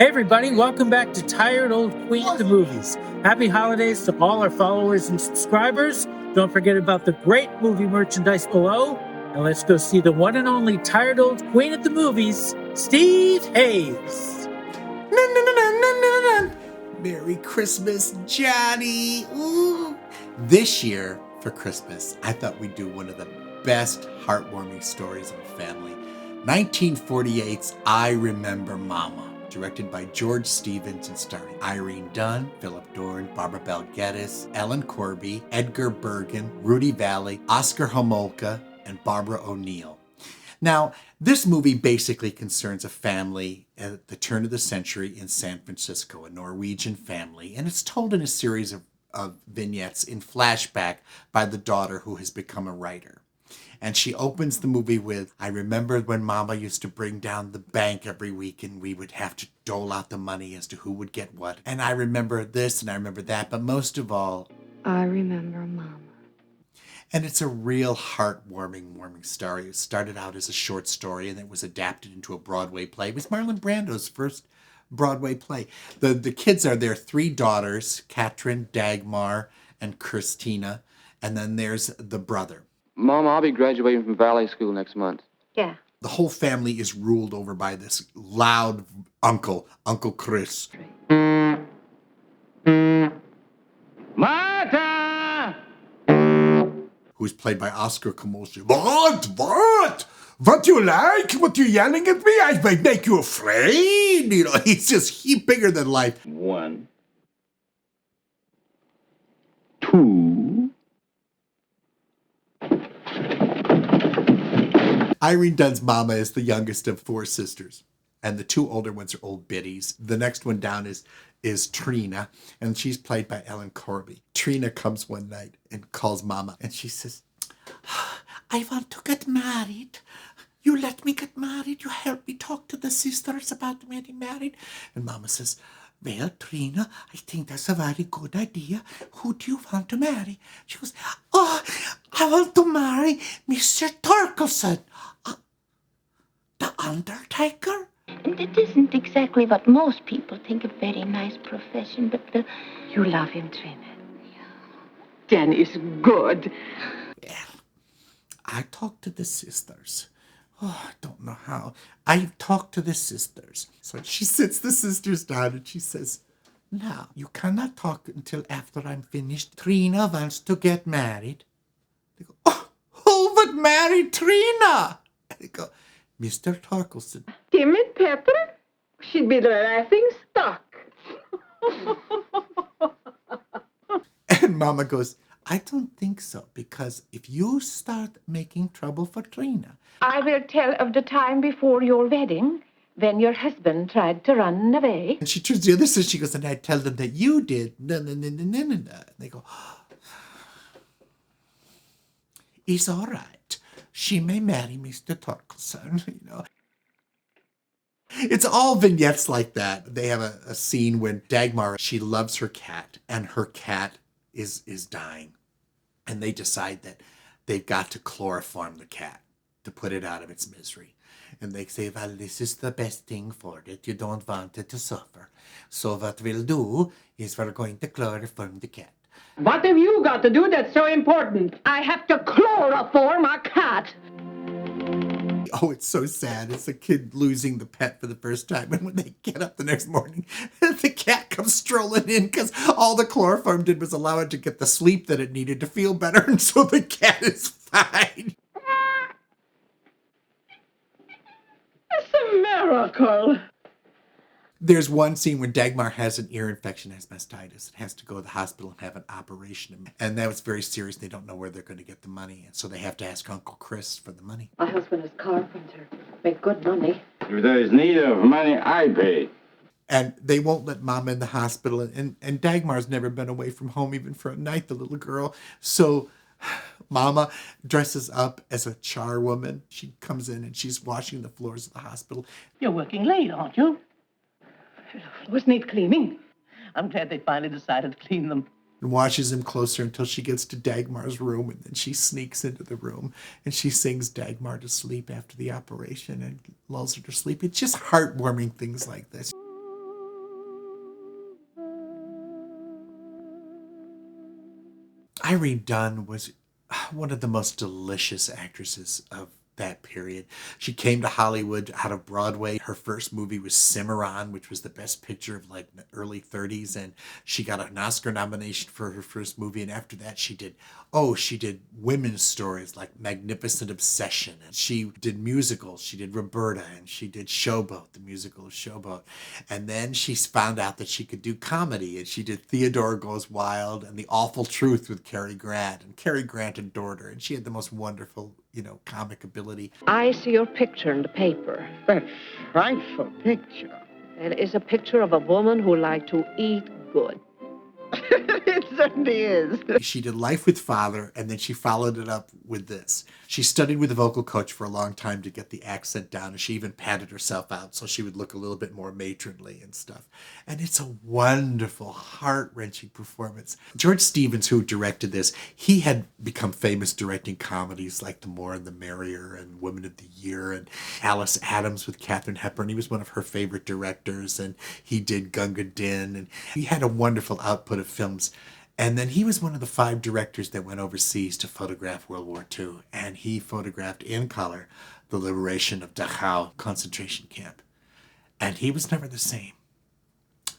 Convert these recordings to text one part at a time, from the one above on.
Hey everybody, welcome back to Tired Old Queen of the Movies. Happy holidays to all our followers and subscribers. Don't forget about the great movie merchandise below. And let's go see the one and only Tired Old Queen of the Movies, Steve Hayes. Merry Christmas, Johnny. Ooh. This year, for Christmas, I thought we'd do one of the best heartwarming stories of a family. 1948's I Remember Mama, directed by George Stevens and starring Irene Dunne, Philip Dorn, Barbara Bel Geddes, Ellen Corby, Edgar Bergen, Rudy Vallee, Oskar Homolka, and Barbara O'Neill. Now, this movie basically concerns a family at the turn of the century in San Francisco, a Norwegian family, and it's told in a series of vignettes in flashback by the daughter who has become a writer. And she opens the movie with, I remember when Mama used to bring down the bank every week and we would have to dole out the money as to who would get what. And I remember this and I remember that, but most of all, I remember Mama. And it's a real heartwarming story. It started out as a short story and it was adapted into a Broadway play. It was Marlon Brando's first Broadway play. The kids are their three daughters, Katrin, Dagmar, and Christina. And then there's the brother. Mom, I'll be graduating from ballet school next month. Yeah. The whole family is ruled over by this loud uncle, Uncle Chris. Martha! Who's played by Oskar Homolka. What? What you like? What you yelling at me? I might make you afraid. You know, he's bigger than life. 1, 2. Irene Dunne's mama is the youngest of four sisters. And the two older ones are old biddies. The next one down is Trina, and she's played by Ellen Corby. Trina comes one night and calls Mama, and she says, I want to get married. You let me get married. You help me talk to the sisters about getting married. And Mama says, well, Trina, I think that's a very good idea. Who do you want to marry? She goes, oh, I want to marry Mr. Torkelson. The Undertaker? And it isn't exactly what most people think a very nice profession, but you love him, Trina. Dan is good. Well, I talked to the sisters. Oh, I don't know how. I talked to the sisters. So she sits the sisters down and she says, now, you cannot talk until after I'm finished. Trina wants to get married. They go, oh, who would marry Trina? And they go, Mr. Torkelson. Timmy Pepper? She'd be the laughing stock. And Mama goes, I don't think so, because if you start making trouble for Trina. I will tell of the time before your wedding, when your husband tried to run away. And she turns to the other sister, she goes, and I tell them that you did. And they go, it's all right. She may marry Mr. Torkelson, you know. It's all vignettes like that. They have a scene when Dagmar, she loves her cat, and her cat is dying. And they decide that they've got to chloroform the cat to put it out of its misery. And they say, well, this is the best thing for it. You don't want it to suffer. So what we'll do is we're going to chloroform the cat. What have you got to do that's so important? I have to chloroform a cat. Oh, it's so sad. It's a kid losing the pet for the first time. And when they get up the next morning, the cat comes strolling in because all the chloroform did was allow it to get the sleep that it needed to feel better. And so the cat is fine. It's a miracle. There's one scene when Dagmar has an ear infection, has mastitis, and has to go to the hospital and have an operation. And that was very serious. They don't know where they're going to get the money. And so they have to ask Uncle Chris for the money. My husband is carpenter. Make good money. If there is need of money, I pay. And they won't let Mama in the hospital. And Dagmar's never been away from home even for a night, the little girl. So Mama dresses up as a charwoman. She comes in and she's washing the floors of the hospital. You're working late, aren't you? Was need cleaning. I'm glad they finally decided to clean them. And washes him closer until she gets to Dagmar's room, and then she sneaks into the room and she sings Dagmar to sleep after the operation and lulls her to sleep. It's just heartwarming things like this. Irene Dunne was one of the most delicious actresses of that period. She came to Hollywood out of Broadway. Her first movie was Cimarron, which was the best picture of like the early 30s, and she got an Oscar nomination for her first movie. And after that, she did women's stories like Magnificent Obsession, and she did musicals. She did Roberta, and she did Showboat, the musical of Showboat. And then she found out that she could do comedy, and she did Theodore Goes Wild and The Awful Truth with Cary Grant, and Cary Grant adored her, and she had the most wonderful, comic ability. I see your picture in the paper. That frightful picture. It is a picture of a woman who liked to eat good. It certainly is. She did Life with Father, and then she followed it up with this. She studied with a vocal coach for a long time to get the accent down, and she even padded herself out so she would look a little bit more matronly and stuff. And it's a wonderful, heart-wrenching performance. George Stevens, who directed this, he had become famous directing comedies like The More and the Merrier and Women of the Year and Alice Adams with Katharine Hepburn. He was one of her favorite directors, and he did Gunga Din, and he had a wonderful output of films. And then he was one of the 5 directors that went overseas to photograph World War II. And he photographed in color the liberation of Dachau concentration camp. And he was never the same.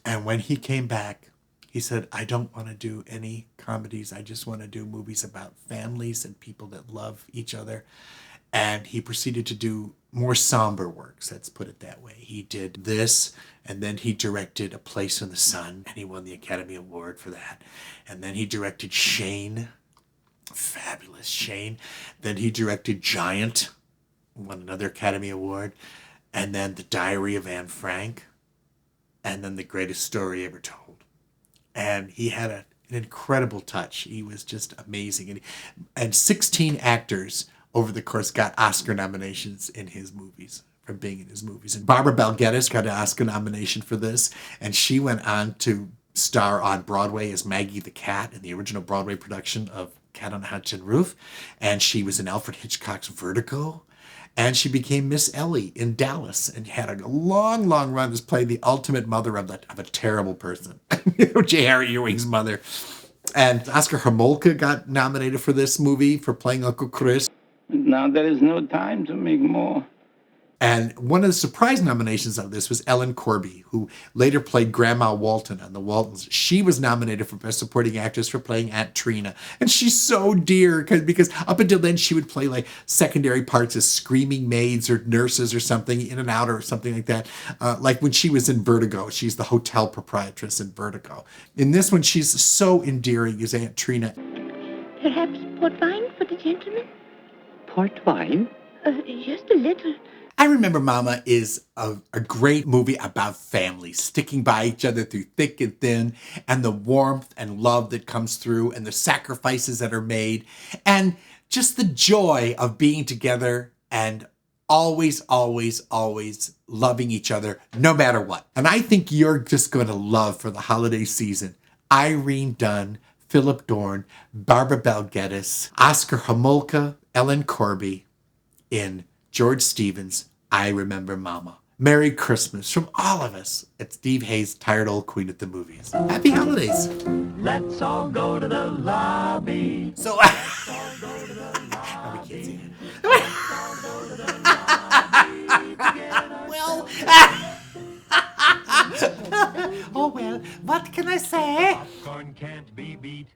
And when he came back, he said, I don't want to do any comedies. I just want to do movies about families and people that love each other. And he proceeded to do more somber works, let's put it that way. He did this, and then he directed A Place in the Sun, and he won the Academy Award for that. And then he directed Shane, fabulous Shane. Then he directed Giant, won another Academy Award. And then The Diary of Anne Frank, and then The Greatest Story Ever Told. And he had an incredible touch. He was just amazing. And 16 actors over the course got Oscar nominations in his movies, from being in his movies. And Barbara Bel Geddes got an Oscar nomination for this, and she went on to star on Broadway as Maggie the Cat in the original Broadway production of Cat on a Hot Tin Roof, and she was in Alfred Hitchcock's Vertigo, and she became Miss Ellie in Dallas, and had a long, long run as playing the ultimate mother of a terrible person, J. Harry Ewing's mother. And Oskar Homolka got nominated for this movie for playing Uncle Chris. Now there is no time to make more. And one of the surprise nominations of this was Ellen Corby, who later played Grandma Walton on The Waltons. She was nominated for Best Supporting Actress for playing Aunt Trina. And she's so dear because up until then she would play like secondary parts as screaming maids or nurses or something, in and out or something like that. Like when she was in Vertigo, she's the hotel proprietress in Vertigo. In this one, she's so endearing as Aunt Trina. Perhaps port wine for the gentleman? Port wine? Just a little. I Remember Mama is a great movie about families sticking by each other through thick and thin, and the warmth and love that comes through, and the sacrifices that are made, and just the joy of being together and always, always, always loving each other no matter what. And I think you're just going to love, for the holiday season, Irene Dunne, Philip Dorn, Barbara Bel Geddes, Oskar Homolka, Ellen Corby in George Stevens' I Remember Mama. Merry Christmas from all of us at Steve Hayes' Tired Old Queen at the Movies. Happy holidays. Let's all go to the lobby. So, Let's all go to the lobby. no, we can't sing it. Let's all go to the lobby to get a Well, oh well, what can I say? popcorn can't be beat.